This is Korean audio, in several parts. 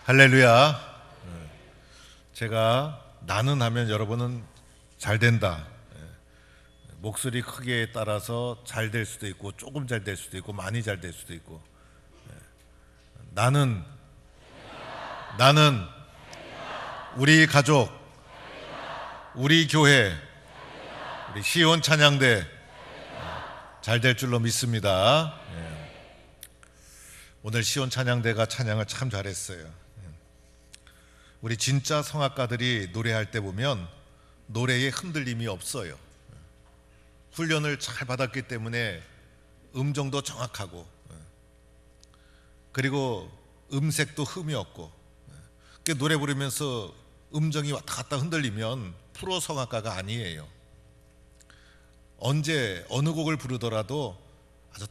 할렐루야. 제가 나는 하면 여러분은 잘 된다. 목소리 크기에 따라서 잘 될 수도 있고 조금 잘 될 수도 있고 많이 잘 될 수도 있고, 나는 우리 가족, 우리 교회, 우리 시온 찬양대 잘 될 줄로 믿습니다. 오늘 시온 찬양대가 찬양을 참 잘했어요. 우리 진짜 성악가들이 노래할 때 보면 노래에 흔들림이 없어요. 훈련을 잘 받았기 때문에 음정도 정확하고, 그리고 음색도 흠이 없고, 노래 부르면서 음정이 왔다 갔다 흔들리면 프로 성악가가 아니에요. 언제 어느 곡을 부르더라도 아주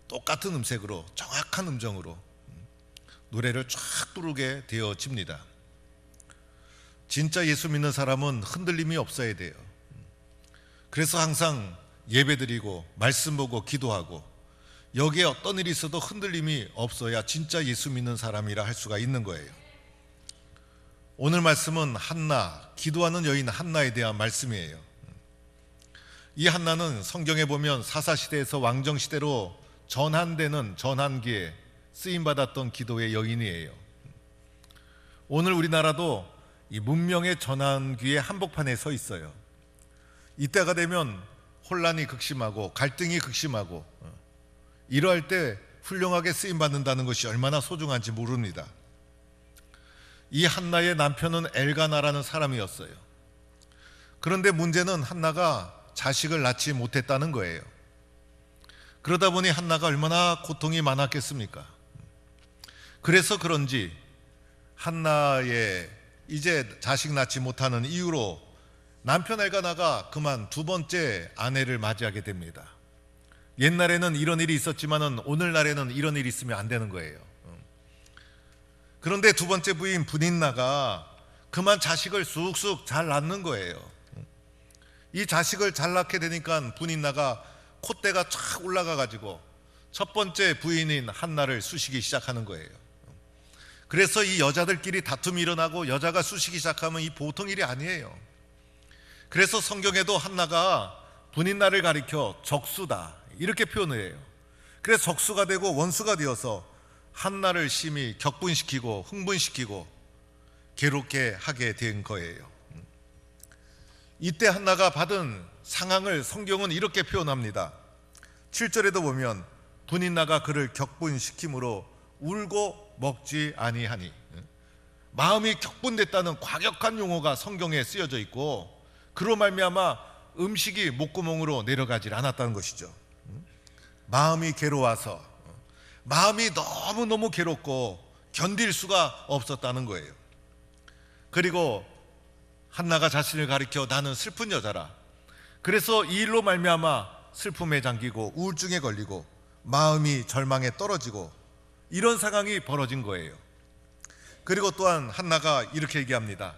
똑같은 음색으로 정확한 음정으로 노래를 쫙 부르게 되어집니다. 진짜 예수 믿는 사람은 흔들림이 없어야 돼요. 그래서 항상 예배드리고 말씀 보고 기도하고, 여기에 어떤 일이 있어도 흔들림이 없어야 진짜 예수 믿는 사람이라 할 수가 있는 거예요. 오늘 말씀은 한나, 기도하는 여인 한나에 대한 말씀이에요. 이 한나는 성경에 보면 사사시대에서 왕정시대로 전환되는 전환기에 쓰임받았던 기도의 여인이에요. 오늘 우리나라도 이 문명의 전환기의 한복판에 서 있어요. 이때가 되면 혼란이 극심하고 갈등이 극심하고, 이러할 때 훌륭하게 쓰임받는다는 것이 얼마나 소중한지 모릅니다. 이 한나의 남편은 엘가나라는 사람이었어요. 그런데 문제는 한나가 자식을 낳지 못했다는 거예요. 그러다 보니 한나가 얼마나 고통이 많았겠습니까? 그래서 그런지 한나의 이제 자식 낳지 못하는 이유로 남편 엘가나가 그만 두 번째 아내를 맞이하게 됩니다. 옛날에는 이런 일이 있었지만은 오늘날에는 이런 일이 있으면 안 되는 거예요. 그런데 두 번째 부인 분인나가 그만 자식을 쑥쑥 잘 낳는 거예요. 이 자식을 잘 낳게 되니까 분인나가 콧대가 쫙 올라가 가지고 첫 번째 부인인 한나를 쑤시기 시작하는 거예요. 그래서 이 여자들끼리 다툼이 일어나고 여자가 쑤시기 시작하면 이 보통 일이 아니에요. 그래서 성경에도 한나가 분인나를 가리켜 적수다 이렇게 표현을 해요. 그래서 적수가 되고 원수가 되어서 한나를 심히 격분시키고 흥분시키고 괴롭게 하게 된 거예요. 이때 한나가 받은 상황을 성경은 이렇게 표현합니다. 7절에도 보면 분인나가 그를 격분시킴으로 울고 먹지 아니하니, 마음이 격분됐다는 과격한 용어가 성경에 쓰여져 있고, 그로 말미암아 음식이 목구멍으로 내려가질 않았다는 것이죠. 마음이 괴로워서, 마음이 너무너무 괴롭고 견딜 수가 없었다는 거예요. 그리고 한나가 자신을 가리켜 나는 슬픈 여자라, 그래서 이 일로 말미암아 슬픔에 잠기고 우울증에 걸리고 마음이 절망에 떨어지고 이런 상황이 벌어진 거예요. 그리고 또한 한나가 이렇게 얘기합니다.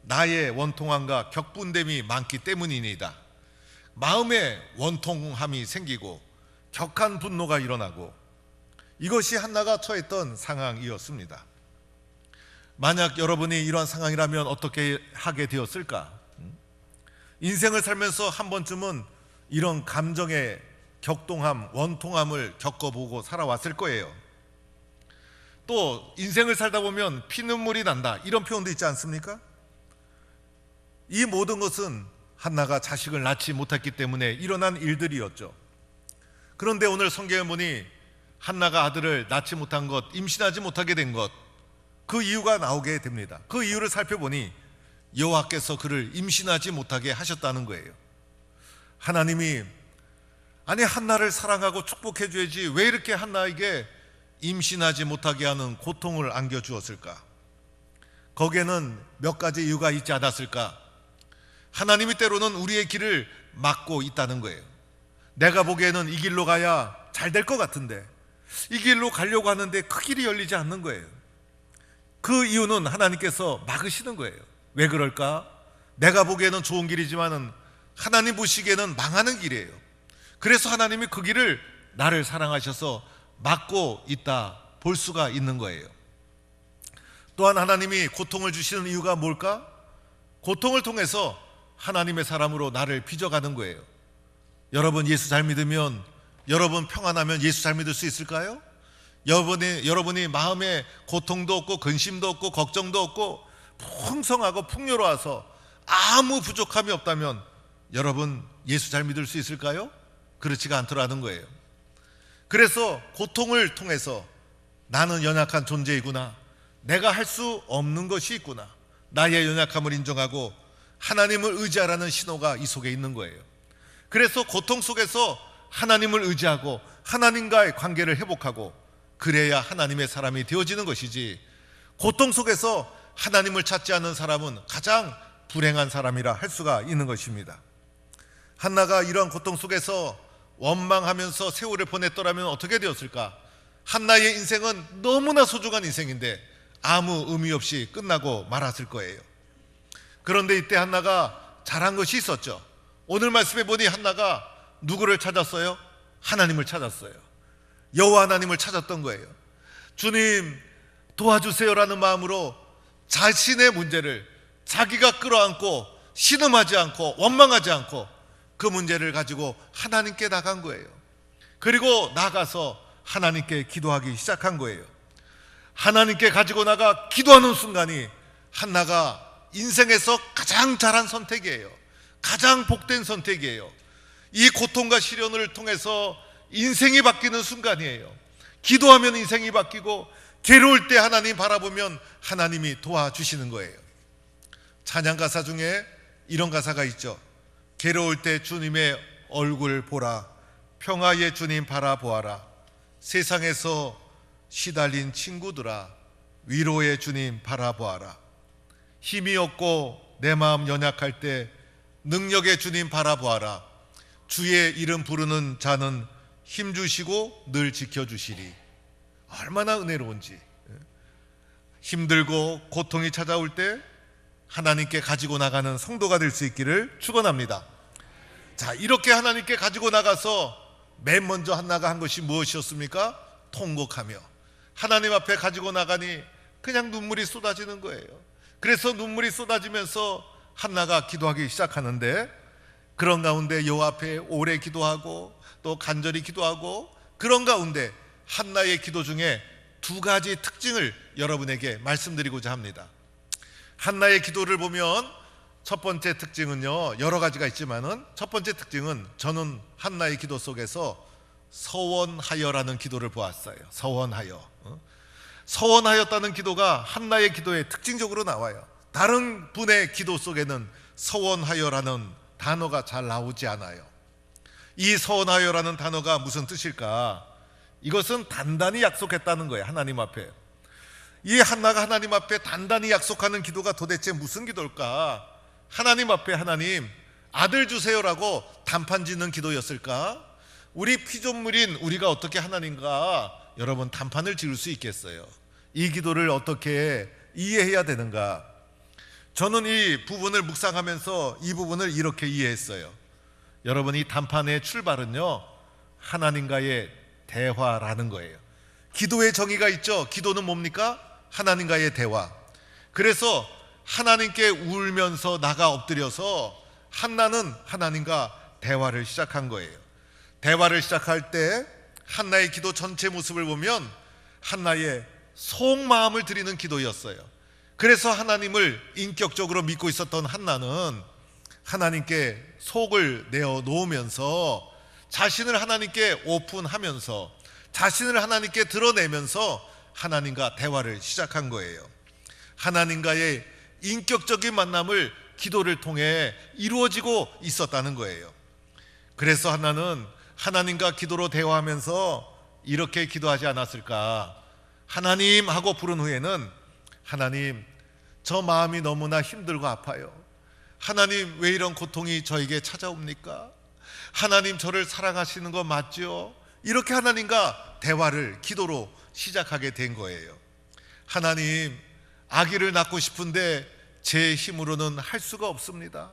나의 원통함과 격분됨이 많기 때문이니이다. 마음에 원통함이 생기고 격한 분노가 일어나고, 이것이 한나가 처했던 상황이었습니다. 만약 여러분이 이러한 상황이라면 어떻게 하게 되었을까? 인생을 살면서 한 번쯤은 이런 감정의 격동함, 원통함을 겪어보고 살아왔을 거예요. 또 인생을 살다 보면 피눈물이 난다 이런 표현도 있지 않습니까? 이 모든 것은 한나가 자식을 낳지 못했기 때문에 일어난 일들이었죠. 그런데 오늘 성경에 보니 한나가 아들을 낳지 못한 것, 임신하지 못하게 된 것, 그 이유가 나오게 됩니다. 그 이유를 살펴보니 여호와께서 그를 임신하지 못하게 하셨다는 거예요. 하나님이 아니 한나를 사랑하고 축복해 줘야지 왜 이렇게 한나에게 임신하지 못하게 하는 고통을 안겨주었을까? 거기에는 몇 가지 이유가 있지 않았을까? 하나님이 때로는 우리의 길을 막고 있다는 거예요. 내가 보기에는 이 길로 가야 잘 될 것 같은데 이 길로 가려고 하는데 그 길이 열리지 않는 거예요. 그 이유는 하나님께서 막으시는 거예요. 왜 그럴까? 내가 보기에는 좋은 길이지만은 하나님 보시기에는 망하는 길이에요. 그래서 하나님이 그 길을 나를 사랑하셔서 막고 있다 볼 수가 있는 거예요. 또한 하나님이 고통을 주시는 이유가 뭘까? 고통을 통해서 하나님의 사람으로 나를 빚어가는 거예요. 여러분 예수 잘 믿으면, 여러분 평안하면 예수 잘 믿을 수 있을까요? 여러분이 마음에 고통도 없고 근심도 없고 걱정도 없고 풍성하고 풍요로워서 아무 부족함이 없다면 여러분 예수 잘 믿을 수 있을까요? 그렇지가 않더라는 거예요. 그래서 고통을 통해서 나는 연약한 존재이구나, 내가 할 수 없는 것이 있구나, 나의 연약함을 인정하고 하나님을 의지하라는 신호가 이 속에 있는 거예요. 그래서 고통 속에서 하나님을 의지하고 하나님과의 관계를 회복하고 그래야 하나님의 사람이 되어지는 것이지, 고통 속에서 하나님을 찾지 않는 사람은 가장 불행한 사람이라 할 수가 있는 것입니다. 한나가 이러한 고통 속에서 원망하면서 세월을 보냈더라면 어떻게 되었을까? 한나의 인생은 너무나 소중한 인생인데 아무 의미 없이 끝나고 말았을 거예요. 그런데 이때 한나가 잘한 것이 있었죠. 오늘 말씀에 보니 한나가 누구를 찾았어요? 하나님을 찾았어요. 여호와 하나님을 찾았던 거예요. 주님 도와주세요라는 마음으로 자신의 문제를 자기가 끌어안고 신음하지 않고 원망하지 않고 그 문제를 가지고 하나님께 나간 거예요. 그리고 나가서 하나님께 기도하기 시작한 거예요. 하나님께 가지고 나가 기도하는 순간이 한나가 인생에서 가장 잘한 선택이에요. 가장 복된 선택이에요. 이 고통과 시련을 통해서 인생이 바뀌는 순간이에요. 기도하면 인생이 바뀌고 괴로울 때 하나님 바라보면 하나님이 도와주시는 거예요. 찬양 가사 중에 이런 가사가 있죠. 괴로울 때 주님의 얼굴 보라, 평화의 주님 바라보아라, 세상에서 시달린 친구들아 위로의 주님 바라보아라, 힘이 없고 내 마음 연약할 때 능력의 주님 바라보아라, 주의 이름 부르는 자는 힘주시고 늘 지켜주시리. 얼마나 은혜로운지. 힘들고 고통이 찾아올 때 하나님께 가지고 나가는 성도가 될 수 있기를 축원합니다. 자, 이렇게 하나님께 가지고 나가서 맨 먼저 한나가 한 것이 무엇이었습니까? 통곡하며 하나님 앞에 가지고 나가니 그냥 눈물이 쏟아지는 거예요. 그래서 눈물이 쏟아지면서 한나가 기도하기 시작하는데, 그런 가운데 여호와 앞에 오래 기도하고 또 간절히 기도하고, 그런 가운데 한나의 기도 중에 두 가지 특징을 여러분에게 말씀드리고자 합니다. 한나의 기도를 보면 첫 번째 특징은요, 여러 가지가 있지만은 첫 번째 특징은 저는 한나의 기도 속에서 서원하여라는 기도를 보았어요. 서원하였다는 기도가 한나의 기도에 특징적으로 나와요. 다른 분의 기도 속에는 서원하여라는 단어가 잘 나오지 않아요. 이 서원하여라는 단어가 무슨 뜻일까? 이것은 단단히 약속했다는 거예요. 하나님 앞에. 이 한나가 하나님 앞에 단단히 약속하는 기도가 도대체 무슨 기도일까? 하나님 앞에 하나님 아들 주세요라고 단판 짓는 기도였을까? 우리 피조물인 우리가 어떻게 하나님과 여러분 단판을 지을 수 있겠어요? 이 기도를 어떻게 이해해야 되는가? 저는 이 부분을 묵상하면서 이 부분을 이렇게 이해했어요. 여러분, 이 단판의 출발은요, 하나님과의 대화라는 거예요. 기도의 정의가 있죠. 기도는 뭡니까? 하나님과의 대화. 그래서 하나님께 울면서 나가 엎드려서 한나는 하나님과 대화를 시작한 거예요. 대화를 시작할 때 한나의 기도 전체 모습을 보면 한나의 속마음을 드리는 기도였어요. 그래서 하나님을 인격적으로 믿고 있었던 한나는 하나님께 속을 내어 놓으면서 자신을 하나님께 오픈하면서 자신을 하나님께 드러내면서 하나님과 대화를 시작한 거예요. 하나님과의 인격적인 만남을 기도를 통해 이루어지고 있었다는 거예요. 그래서 한나는 하나님과 기도로 대화하면서 이렇게 기도하지 않았을까? 하나님 하고 부른 후에는 하나님, 저 마음이 너무나 힘들고 아파요. 하나님, 왜 이런 고통이 저에게 찾아옵니까? 하나님, 저를 사랑하시는 거 맞죠? 이렇게 하나님과 대화를 기도로 시작하게 된 거예요. 하나님, 아기를 낳고 싶은데 제 힘으로는 할 수가 없습니다.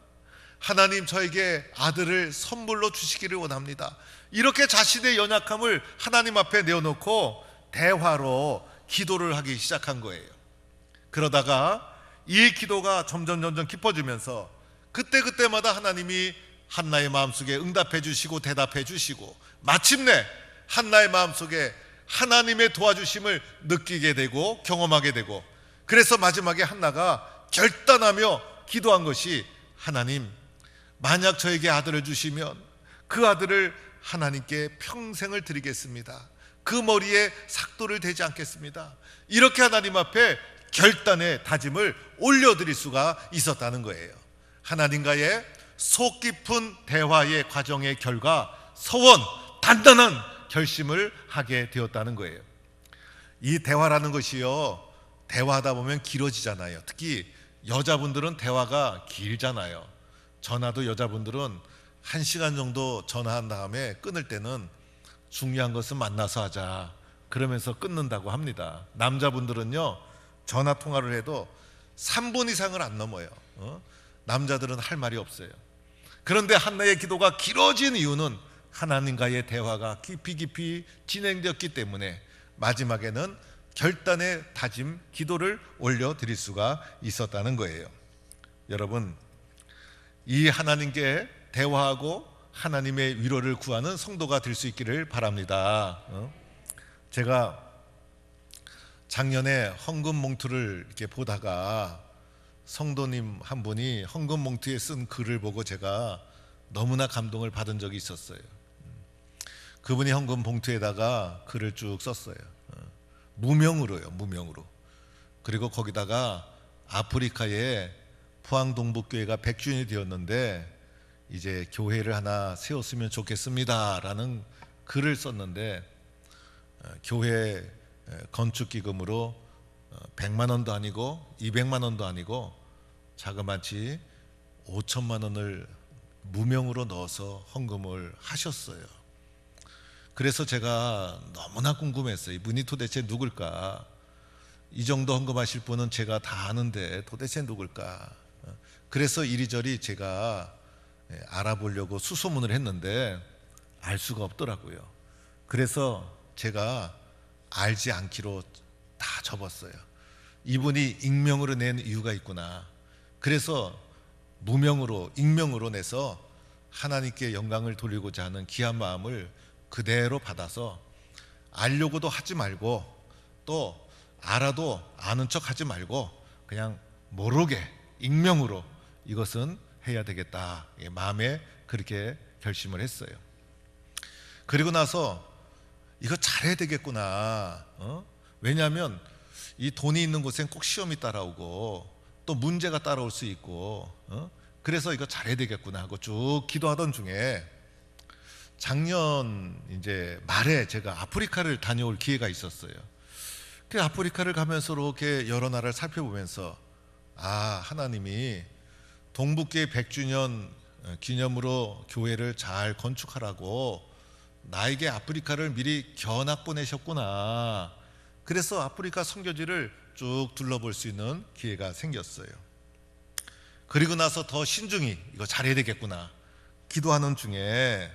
하나님, 저에게 아들을 선물로 주시기를 원합니다. 이렇게 자신의 연약함을 하나님 앞에 내어놓고 대화로 기도를 하기 시작한 거예요. 그러다가 이 기도가 점점 깊어지면서 그때마다 하나님이 한나의 마음속에 응답해 주시고 대답해 주시고, 마침내 한나의 마음속에 하나님의 도와주심을 느끼게 되고 경험하게 되고, 그래서 마지막에 한나가 결단하며 기도한 것이, 하나님, 만약 저에게 아들을 주시면 그 아들을 하나님께 평생을 드리겠습니다. 그 머리에 삭도를 대지 않겠습니다. 이렇게 하나님 앞에 결단의 다짐을 올려드릴 수가 있었다는 거예요. 하나님과의 속 깊은 대화의 과정의 결과, 서원, 단단한 결심을 하게 되었다는 거예요. 이 대화라는 것이요, 대화하다 보면 길어지잖아요. 특히 여자분들은 대화가 길잖아요. 전화도 여자분들은 1시간 정도 전화한 다음에 끊을 때는 중요한 것은 만나서 하자 그러면서 끊는다고 합니다. 남자분들은요, 전화 통화를 해도 3분 이상을 안 넘어요. 남자들은 할 말이 없어요. 그런데 한나의 기도가 길어진 이유는 하나님과의 대화가 깊이 진행되었기 때문에 마지막에는 결단의 다짐, 기도를 올려드릴 수가 있었다는 거예요. 여러분, 이 하나님께 대화하고 하나님의 위로를 구하는 성도가 될 수 있기를 바랍니다. 제가 작년에 헌금 봉투를 이렇게 보다가 성도님 한 분이 헌금 봉투에 쓴 글을 보고 제가 너무나 감동을 받은 적이 있었어요. 그분이 헌금 봉투에다가 글을 쭉 썼어요. 무명으로요, 무명으로. 그리고 거기다가 아프리카에 포항동북교회가 100주년이 되었는데 이제 교회를 하나 세웠으면 좋겠습니다 라는 글을 썼는데, 교회 건축기금으로 100만 원도 아니고 200만 원도 아니고 자그마치 5천만 원을 무명으로 넣어서 헌금을 하셨어요. 그래서 제가 너무나 궁금했어요. 이분이 도대체 누굴까? 이 정도 헌금하실 분은 제가 다 아는데 도대체 누굴까? 그래서 이리저리 제가 알아보려고 수소문을 했는데 알 수가 없더라고요. 그래서 제가 알지 않기로 다 접었어요. 이분이 익명으로 낸 이유가 있구나. 그래서 무명으로, 익명으로 내서 하나님께 영광을 돌리고자 하는 귀한 마음을 그대로 받아서, 알려고도 하지 말고 또 알아도 아는 척 하지 말고 그냥 모르게 익명으로 이것은 해야 되겠다, 마음에 그렇게 결심을 했어요. 그리고 나서 이거 잘해야 되겠구나. 왜냐하면 이 돈이 있는 곳엔 꼭 시험이 따라오고 또 문제가 따라올 수 있고, 그래서 이거 잘해야 되겠구나 하고 쭉 기도하던 중에 작년 이제 말에 제가 아프리카를 다녀올 기회가 있었어요. 그 아프리카를 가면서 이렇게 여러 나라를 살펴보면서, 하나님이 동북교회 100주년 기념으로 교회를 잘 건축하라고 나에게 아프리카를 미리 견학 보내셨구나. 그래서 아프리카 선교지를 쭉 둘러볼 수 있는 기회가 생겼어요. 그리고 나서 더 신중히 이거 잘해야 되겠구나 기도하는 중에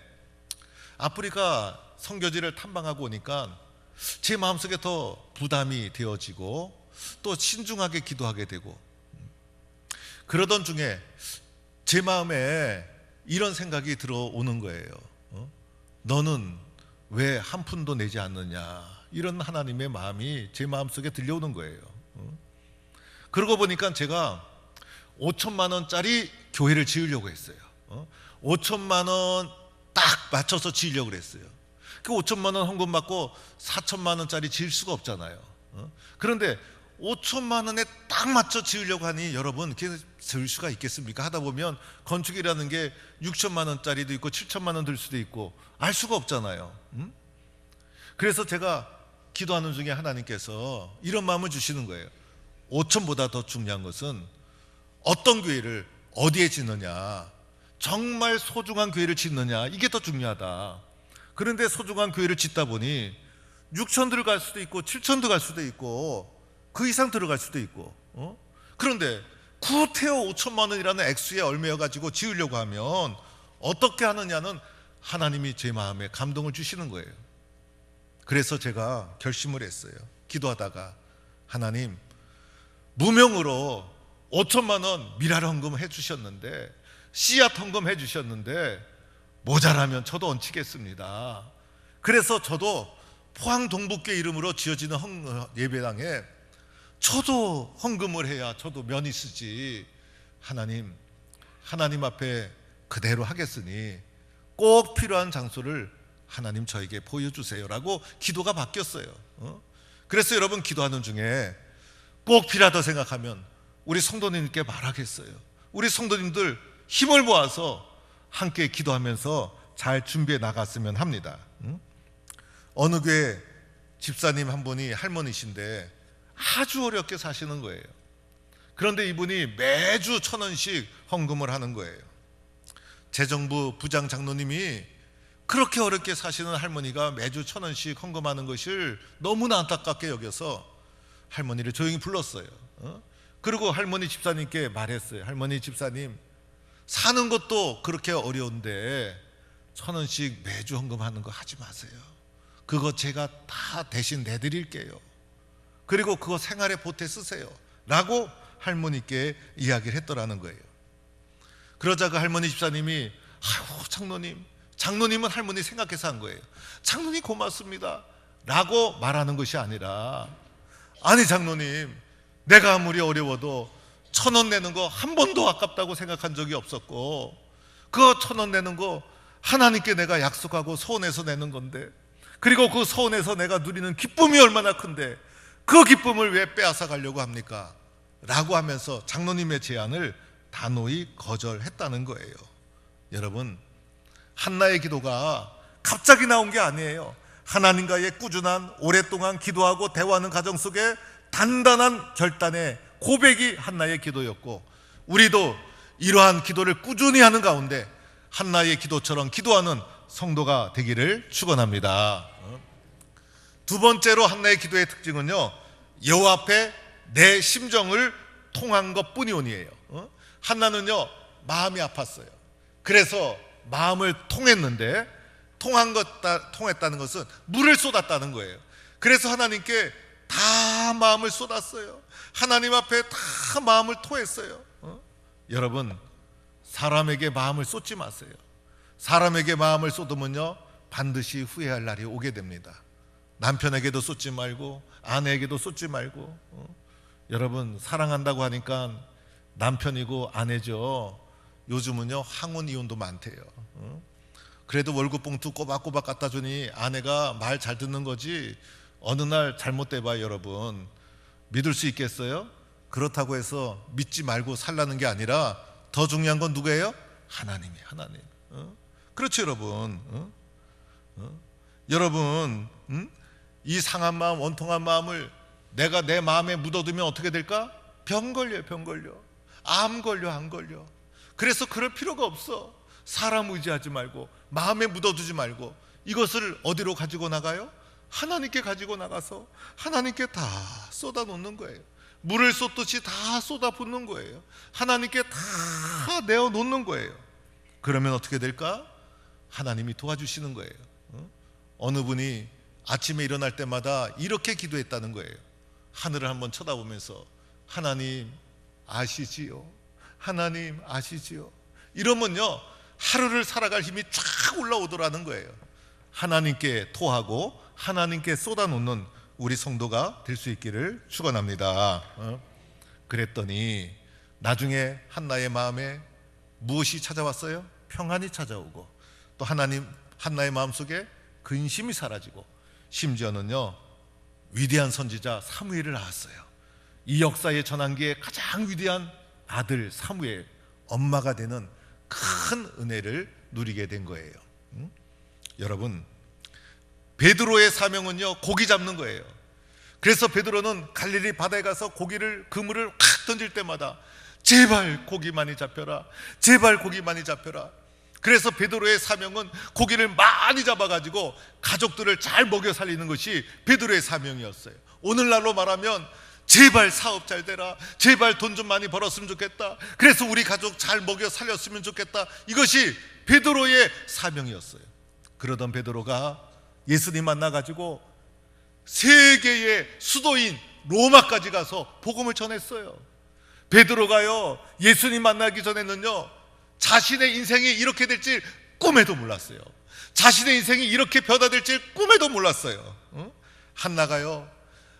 아프리카 선교지를 탐방하고 오니까 제 마음속에 더 부담이 되어지고 또 신중하게 기도하게 되고, 그러던 중에 제 마음에 이런 생각이 들어오는 거예요. 너는 왜 한 푼도 내지 않느냐, 이런 하나님의 마음이 제 마음속에 들려오는 거예요. 그러고 보니까 제가 5천만 원짜리 교회를 지으려고 했어요. 5천만 원 딱 맞춰서 지으려고 했어요. 그 5천만 원 헌금 받고 4천만 원짜리 지을 수가 없잖아요. 그런데 5천만 원에 딱 맞춰 지으려고 하니 여러분, 그게 지을 수가 있겠습니까? 하다 보면 건축이라는 게 6천만 원짜리도 있고 7천만 원 들 수도 있고 알 수가 없잖아요. 그래서 제가 기도하는 중에 하나님께서 이런 마음을 주시는 거예요. 5천보다 더 중요한 것은 어떤 교회를 어디에 짓느냐, 정말 소중한 교회를 짓느냐, 이게 더 중요하다. 그런데 소중한 교회를 짓다 보니 6천 들어갈 수도 있고 7천 들어갈 수도 있고 그 이상 들어갈 수도 있고, 그런데 구태여 5천만 원이라는 액수에 얽매여 가지고 지으려고 하면 어떻게 하느냐는 하나님이 제 마음에 감동을 주시는 거예요. 그래서 제가 결심을 했어요. 기도하다가, 하나님, 무명으로 5천만 원 미랄 헌금 해주셨는데, 씨앗 헌금 해주셨는데 모자라면 저도 얹히겠습니다. 그래서 저도 포항 동북교회 이름으로 지어지는 예배당에 저도 헌금을 해야 저도 면이 쓰지. 하나님 앞에 그대로 하겠으니 꼭 필요한 장소를 하나님 저에게 보여주세요라고 기도가 바뀌었어요. 그래서 여러분, 기도하는 중에 꼭 필요하다 생각하면 우리 성도님께 말하겠어요. 우리 성도님들 힘을 모아서 함께 기도하면서 잘 준비해 나갔으면 합니다. 어느 교회 집사님 한 분이 할머니신데 아주 어렵게 사시는 거예요. 그런데 이분이 매주 1,000원씩 헌금을 하는 거예요. 재정부 부장 장로님이 그렇게 어렵게 사시는 할머니가 매주 1,000원씩 헌금하는 것을 너무나 안타깝게 여겨서 할머니를 조용히 불렀어요. 그리고 할머니 집사님께 말했어요. 할머니 집사님, 사는 것도 그렇게 어려운데 1,000원씩 매주 헌금하는 거 하지 마세요. 그거 제가 다 대신 내드릴게요. 그리고 그거 생활에 보태 쓰세요 라고 할머니께 이야기를 했더라는 거예요. 그러자 그 할머니 집사님이, 아유 장로님은 할머니 생각해서 한 거예요. 장로님 고맙습니다 라고 말하는 것이 아니라, 아니 장로님, 내가 아무리 어려워도 1,000원 내는 거 한 번도 아깝다고 생각한 적이 없었고, 그 1,000원 내는 거 하나님께 내가 약속하고 소원해서 내는 건데, 그리고 그 소원에서 내가 누리는 기쁨이 얼마나 큰데 그 기쁨을 왜 빼앗아 가려고 합니까? 라고 하면서 장로님의 제안을 단호히 거절했다는 거예요. 여러분, 한나의 기도가 갑자기 나온 게 아니에요. 하나님과의 꾸준한 오랫동안 기도하고 대화하는 과정 속에 단단한 결단의 고백이 한나의 기도였고, 우리도 이러한 기도를 꾸준히 하는 가운데 한나의 기도처럼 기도하는 성도가 되기를 축원합니다. 두 번째로 한나의 기도의 특징은요, 여호와 앞에 내 심정을 통한 것뿐이오니에요. 한나는요, 마음이 아팠어요. 그래서 마음을 통했는데, 통했다는 것은 물을 쏟았다는 거예요. 그래서 하나님께 다 마음을 쏟았어요. 하나님 앞에 다 마음을 토했어요. 여러분, 사람에게 마음을 쏟지 마세요. 사람에게 마음을 쏟으면요, 반드시 후회할 날이 오게 됩니다. 남편에게도 쏟지 말고 아내에게도 쏟지 말고. 여러분, 사랑한다고 하니까 남편이고 아내죠. 요즘은요, 항원 이혼도 많대요. 그래도 월급 봉투 꼬박꼬박 갖다 주니 아내가 말 잘 듣는 거지, 어느 날 잘못돼 봐요. 여러분, 믿을 수 있겠어요? 그렇다고 해서 믿지 말고 살라는 게 아니라 더 중요한 건 누구예요? 하나님이에요. 하나님. 그렇죠 여러분. 여러분, 이 상한 마음, 원통한 마음을 내가 내 마음에 묻어두면 어떻게 될까? 병 걸려요. 병 걸려. 암 걸려. 안 걸려. 그래서 그럴 필요가 없어. 사람 의지하지 말고, 마음에 묻어두지 말고, 이것을 어디로 가지고 나가요? 하나님께 가지고 나가서 하나님께 다 쏟아 놓는 거예요. 물을 쏟듯이 다 쏟아 붓는 거예요. 하나님께 다 내어 놓는 거예요. 그러면 어떻게 될까? 하나님이 도와주시는 거예요. 어느 분이 아침에 일어날 때마다 이렇게 기도했다는 거예요. 하늘을 한번 쳐다보면서, 하나님 아시지요? 하나님 아시지요? 이러면요, 하루를 살아갈 힘이 쫙 올라오더라는 거예요. 하나님께 토하고 하나님께 쏟아놓는 우리 성도가 될 수 있기를 축원합니다. 그랬더니 나중에 한나의 마음에 무엇이 찾아왔어요? 평안이 찾아오고, 또 한나의 마음속에 근심이 사라지고, 심지어는요, 위대한 선지자 사무엘을 낳았어요. 이 역사의 전환기에 가장 위대한 아들 사무엘, 엄마가 되는 큰 은혜를 누리게 된 거예요. 여러분, 베드로의 사명은요, 고기 잡는 거예요. 그래서 베드로는 갈릴리 바다에 가서 그물을 확 던질 때마다 제발 고기 많이 잡혀라, 제발 고기 많이 잡혀라. 그래서 베드로의 사명은 고기를 많이 잡아가지고 가족들을 잘 먹여 살리는 것이 베드로의 사명이었어요. 오늘날로 말하면 제발 사업 잘 되라, 제발 돈 좀 많이 벌었으면 좋겠다, 그래서 우리 가족 잘 먹여 살렸으면 좋겠다. 이것이 베드로의 사명이었어요. 그러던 베드로가 예수님 만나가지고 세계의 수도인 로마까지 가서 복음을 전했어요. 베드로가요, 예수님 만나기 전에는요, 자신의 인생이 이렇게 될 줄 꿈에도 몰랐어요. 자신의 인생이 이렇게 변화될 줄 꿈에도 몰랐어요.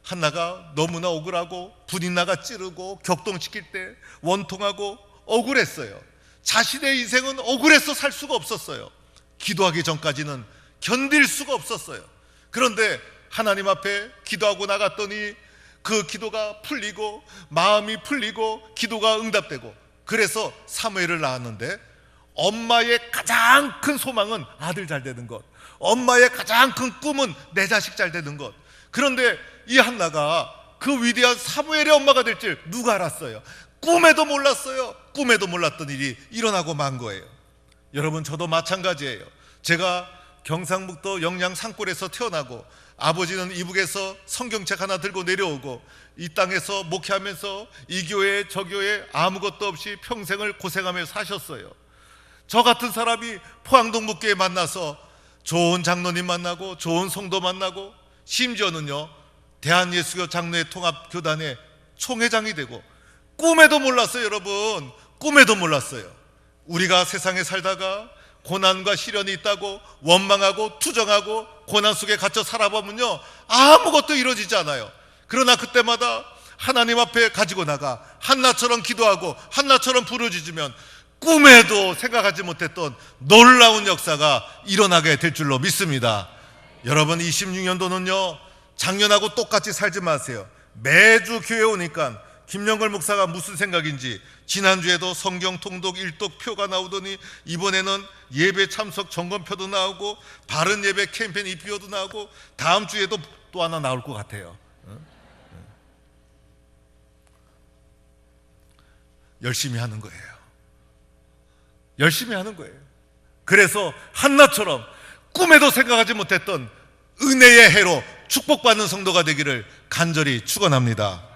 한나가 너무나 억울하고 분인나가 찌르고 격동시킬 때 원통하고 억울했어요. 자신의 인생은 억울해서 살 수가 없었어요. 기도하기 전까지는 견딜 수가 없었어요. 그런데 하나님 앞에 기도하고 나갔더니 그 기도가 풀리고 마음이 풀리고 기도가 응답되고, 그래서 사무엘을 낳았는데, 엄마의 가장 큰 소망은 아들 잘 되는 것, 엄마의 가장 큰 꿈은 내 자식 잘 되는 것. 그런데 이 한나가 그 위대한 사무엘의 엄마가 될 줄 누가 알았어요? 꿈에도 몰랐어요. 꿈에도 몰랐던 일이 일어나고 만 거예요. 여러분, 저도 마찬가지예요. 제가 경상북도 영양 산골에서 태어나고, 아버지는 이북에서 성경책 하나 들고 내려오고, 이 땅에서 목회하면서 이 교회 저 교회 아무것도 없이 평생을 고생하며 사셨어요. 저 같은 사람이 포항동북교회 만나서 좋은 장로님 만나고 좋은 성도 만나고, 심지어는요 대한예수교 장로회 통합교단의 총회장이 되고, 꿈에도 몰랐어요. 여러분, 꿈에도 몰랐어요. 우리가 세상에 살다가 고난과 시련이 있다고 원망하고 투정하고 고난 속에 갇혀 살아보면요, 아무것도 이루어지지 않아요. 그러나 그때마다 하나님 앞에 가지고 나가 한나처럼 기도하고 한나처럼 부르짖으면 꿈에도 생각하지 못했던 놀라운 역사가 일어나게 될 줄로 믿습니다. 여러분, 26년도는요 작년하고 똑같이 살지 마세요. 매주 교회 오니까 김영걸 목사가 무슨 생각인지, 지난주에도 성경 통독 일독 표가 나오더니 이번에는 예배 참석 점검표도 나오고 바른 예배 캠페인 이표도 나오고 다음 주에도 또 하나 나올 것 같아요. 열심히 하는 거예요. 열심히 하는 거예요. 그래서 한나처럼 꿈에도 생각하지 못했던 은혜의 해로 축복받는 성도가 되기를 간절히 축원합니다.